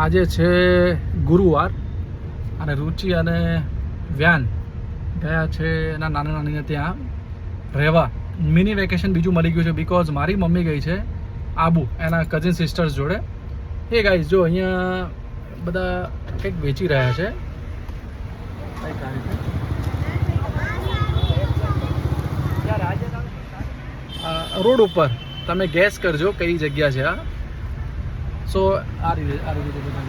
આજે છે ગુરુવાર અને રુચિ અને વ્યાન ગયા છે એના નાના નાનીને ત્યાં રહેવા. મિની વેકેશન બીજું મળી ગયું છે બિકોઝ મારી મમ્મી ગઈ છે આબુ એના કઝિન સિસ્ટર્સ જોડે. એ ગાઈઝ જો અહીંયા બધા કંઈક વેચી રહ્યા છે. રોડ ઉપર તમે ગેસ કરજો કઈ જગ્યા છે આ. સો આ રીતે બધા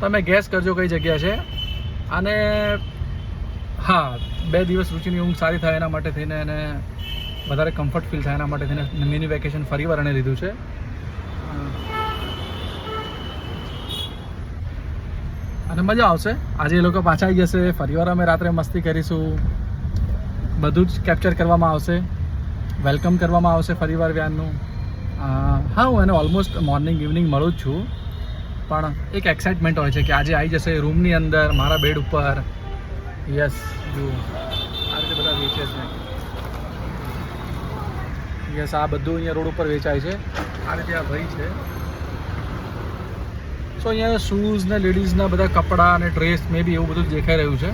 તમે ગેસ કરજો કઈ જગ્યા છે. અને હા, 2 દિવસ રુચિની ઊંઘ સારી થાય એના માટે થઈને એને વધારે કમ્ફર્ટ ફીલ થાય એના માટે થઈને મિની વેકેશન ફરીવાર એને લીધું છે. અને મજા આવશે. આજે એ લોકો પાછા આવી જશે, ફરીવાર અમે રાત્રે મસ્તી કરીશું, બધું જ કેપ્ચર કરવામાં આવશે, વેલકમ કરવામાં આવશે ફરીવાર વ્યાનનું. હા, હું એને ઓલમોસ્ટ મોર્નિંગ ઇવનિંગ મળું જ છું, પણ એક એક્સાઇટમેન્ટ હોય છે કે આજે આવી જશે રૂમની અંદર મારા બેડ ઉપર. યસ, જુઓ આ રીતે બધા વેચે છે. યસ, આ બધું અહીંયા રોડ ઉપર વેચાય છે. આ રીતે આ ભાઈ છે. સો અહીંયા શૂઝ ને લેડીઝના બધા કપડાં અને ડ્રેસ મે બી એવું બધું દેખાઈ રહ્યું છે.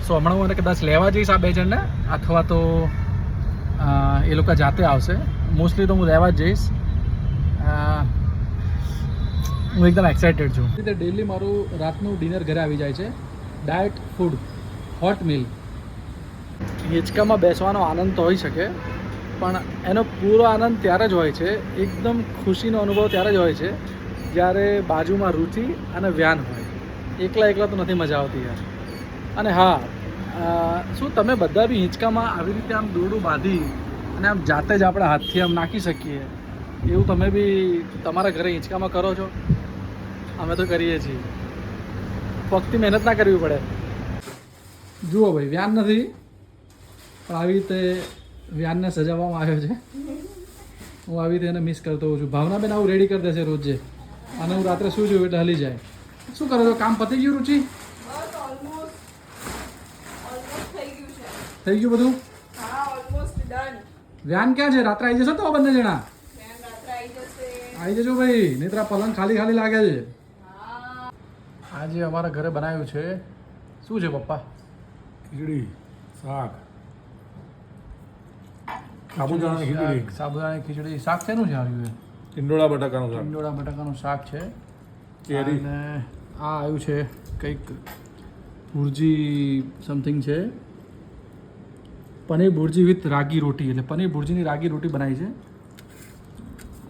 સો હમણાં હું એને કદાચ લેવા જઈશ આ 2 જણને, અથવા તો એ લોકો જાતે આવશે. મોસ્ટલી તો હું લેવા જ જઈશ. હું એકદમ એક્સાઇટેડ છું. રીતે ડેલી મારું રાતનું ડિનર ઘરે આવી જાય છે. ડાયટ ફૂડ, હોટ મિલ. હિંચકામાં બેસવાનો આનંદ તો હોઈ શકે, પણ એનો પૂરો આનંદ ત્યારે જ હોય છે, એકદમ ખુશીનો અનુભવ ત્યારે જ હોય છે જ્યારે બાજુમાં રુચિ અને વ્યાન હોય. એકલા એકલા તો નથી મજા આવતી યાર. અને હા, શું તમે બધા બી હિંચકામાં આવી રીતે આમ દોરડું બાંધી અને આમ જાતે જ આપણા હાથથી આમ નાખી શકીએ એવું તમે બી તમારા ઘરે હિંચકામાં કરો છો? અમે તો કરીએ છીએ. ફક્ત મહેનત ના કરવી પડે. જુઓ ભાઈ, વ્યાન નથી પણ આવી રીતે વ્યાનને સજાવવામાં આવ્યો છે. હું આવી રીતે એને મિસ કરતો હોઉં છું. ભાવનાબેન આવું રેડી કરી દેશે રોજે, અને હું રાત્રે શું જોઉં એટલે હલી જાય. શું કરો છો? કામ પતી ગયું રુચિ? થઈ ગયું બધું? વ્યાન ક્યાં છે? રાત્રે આવી જશો તો બંને જણા? આવી જજો ભાઈ, નહીં તો પલંગ ખાલી ખાલી લાગે છે. આજે અમારા ઘરે બનાવ્યું છે, શું છે પપ્પા? ખીચડી, શાક, સાબુદાણાની ખીચડી. સાબુદાણાની ખીચડી. શાક શેનું છે આવ્યું? ટીંડોળા બટાકાનું શાક. ટીંડોળા બટાકાનું શાક છે. કેરી. અને આ આવ્યું છે કંઈક ભુરજી સમથિંગ છે. પનીર ભુરજી વિથ રાગી રોટી, એટલે પનીર ભુરજીની રાગી રોટી બનાવી છે.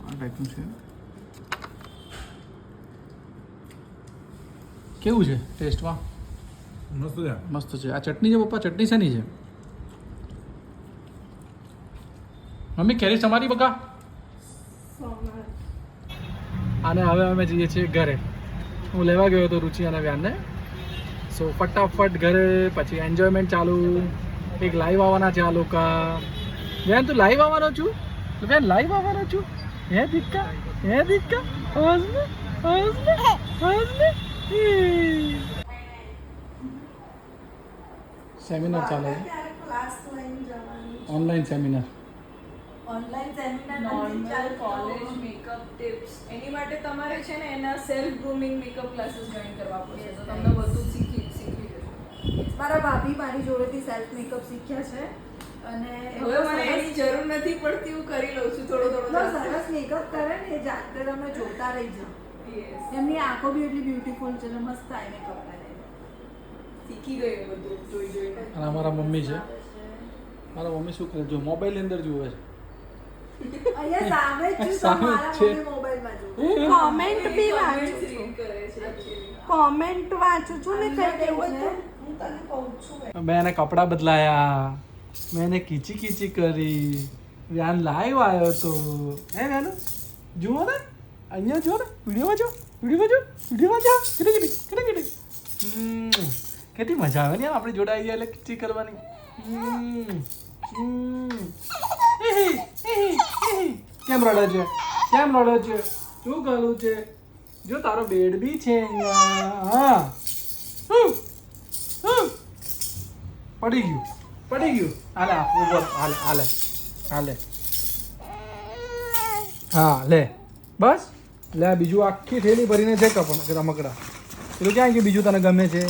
આ ટાઈપનું છે. કેવું છે ટેસ્ટમાં? મસ્ત છે. મસ્ત છે. આ ચટણી છે પપ્પા? ચટણી શેની છે? મમ્મી કેરી તમારી બકા? અને હવે અમે જઈએ છીએ ઘરે. હું લેવા ગયો હતો રુચિ અને વ્યાનને. સો ફટાફટ ઘરે, પછી એન્જોયમેન્ટ ચાલુ. એક લાઈવ આવવાના છે આ લોકો. વ્યાન તું લાઈવ આવવાનો છું? વ્યાન લાઈવ આવવાનો છું? હે દીકા, હે દીકા, હસને હસને હસને. સેમિનાર ચાલે છે, online seminar. Normal college makeup tips એની માટે તમારે છે ને એના self grooming makeup classes join કરવા પડશે, તો તમને બધું શીખી જશો. મારા ભાભી મારી જોડેથી સેલ્ફ મેકઅપ શીખ્યા છે, અને હવે મને એની જરૂર નથી પડતી, હું કરી લઉં છું થોડો એટલો સરસ મેકઅપ કરે ને એ જાતે તમે જોતા રહી જાઓ. એમની આંખો બી એટલી બ્યુટીફુલ છે ને મસ્ત આઈ મેકઅપ કરે. શીખી ગયું બધું જોઈ જોઈને. અને અમારા મમ્મી છે. મારા મમ્મી શું કરે? જો મોબાઈલ અંદર જુએ છે. અહીંયા સામે જ છું, તો સામે જ મારા છે. મમ્મી મોબાઈલમાં જુએ. હું કોમેન્ટ બી વાંચું Comments છું. read કરે છે actually. કોમેન્ટ વાંચું છું ને કંઈક એવું છે, હતું. હું તને કહું છું. મેં એને કપડાં બદલાયા, મેં એને કીચી કીચી કરી. વ્યાન લાઈવ આવ્યો તો. હે વ્યાન, જુઓ ને, અહીંયા જુઓ ને, વિડીયોમાં જો, વિડીયોમાં જો, વિડીયોમાં જો. કેટલી મજા આવે ને યાર આપણે જોડાઈ ગયા એટલે કીચી કરવાની. કેમ રડે છે? કેમ રડે છે? શું કરું છે? જો તારો બેડ બી છે અહીંયા. હા, પડી ગયું, પડી ગયું. હાલે ઉપર, હાલે હાલે હાલે. હા લે, બસ લે આ બીજું આખી થેલી ભરીને છે રમકડા પેલું ક્યાં કે બીજું તને ગમે છે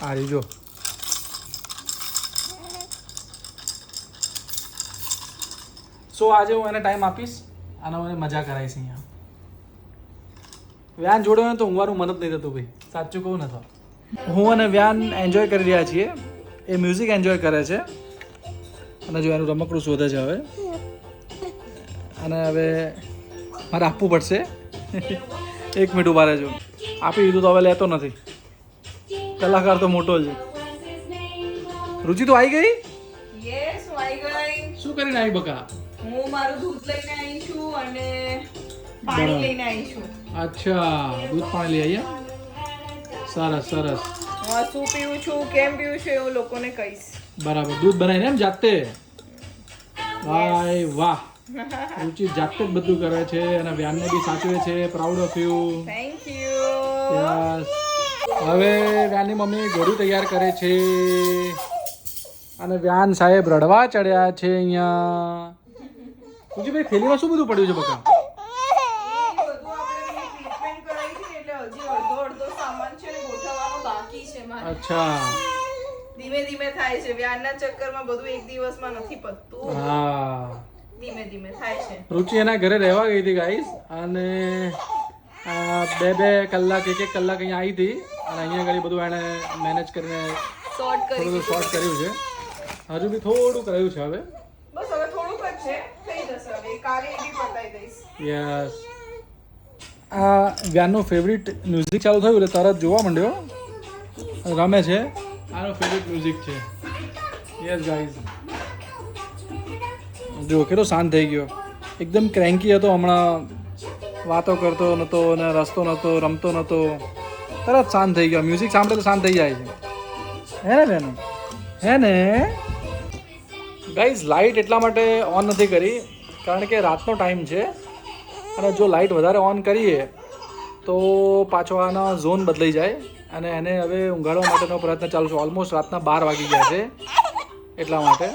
આ રહ્યું જો સો આજે હું એને ટાઈમ આપીશ અને મને મજા કરાવીશ અહીંયા વ્યાન જોડે હોય તો ઊંઘવાનું મન જ નહીં થતું ભાઈ સાચું કહું ને તો હું અને વ્યાન એન્જોય કરી રહ્યા છીએ એ મ્યુઝિક એન્જોય કરે છે અને જો એનું રમકડું શોધે છે હવે અને હવે મારે આપવું પડશે 1 મિનિટ ઉભા રહેજો આપી દીધું તો હવે લેતો નથી કલાકાર તો મોટો છે રુચિ તો આવી ગઈ યસ હું આવી ગઈ શું કરીને આવી બકા હું મારું દૂધ લઈને આવી છું અને પાણી લઈને આવી છું અચ્છા દૂધ પાણી લઈ આવ્યા સરસ સરસ હું આ શું પીવું છું કેમ પીવું છું એવું લોકોને કહીશ બરાબર દૂધ બનાવીને એમ જાતે વાહ વાહ રુચિ જાતે જ બધું કરે છે અને વ્યાનને બી સાચવે છે proud of you thank you yes હવે વ્યાનની મમ્મી ઘોડું તૈયાર કરે છે અને વ્યાન સાહેબ રડવા ચડ્યા છે અહીંયા રુચિભાઈ થેલીમાં શું બધું પડ્યું છે બકા બધું આપણે ટ્રીટમેન્ટ કરાવી છે એટલે હજી અડધો સામાન છે ને ગોઠવવાનો બાકી છે મારે અચ્છા ધીમે ધીમે થાય છે વ્યાનના ચક્કરમાં બધું એક દિવસમાં નથી પતતું હા ધીમે ધીમે થાય છે રુચિ એના ઘરે રહેવા ગઈ હતી ગાઈસ અને 2 કલાક 1 કલાક અહીંયા આવી હતી અને અહીંયા આગળ બધું એણે મેનેજ કરીને શોર્ટ કરી થોડું શોર્ટ કર્યું છે હજુ બી થોડુંક રહ્યું છે હવે બસ હવે થોડુંક જ છે થઈ જશે હવે કાલે એ બી પતાવી દઈશ યસ આ વ્યાનનું ફેવરિટ મ્યુઝિક ચાલુ થયું એટલે તરત જોવા માંડ્યો રમે છે આનો ફેવરિટ મ્યુઝિક છે યસ ગાઈઝ જો કેટલો શાંત થઈ ગયો એકદમ ક્રેન્કી હતો હમણાં વાતો કરતો નહોતો અને રસ્તો નહોતો રમતો નહોતો તરત શાંત થઈ ગયો મ્યુઝિક સાંભળે તો શાંત થઈ જાય છે હે ને બેન હે ને ગાઈઝ લાઇટ એટલા માટે ઓન નથી કરી કારણ કે રાતનો ટાઈમ છે અને જો લાઇટ વધારે ઓન કરીએ તો પાછો આનો ઝોન બદલાઈ જાય અને એને હવે ઊંઘાડવા માટેનો પ્રયત્ન ચાલુ છે ઓલમોસ્ટ રાતના 12 વાગી ગયા છે એટલા માટે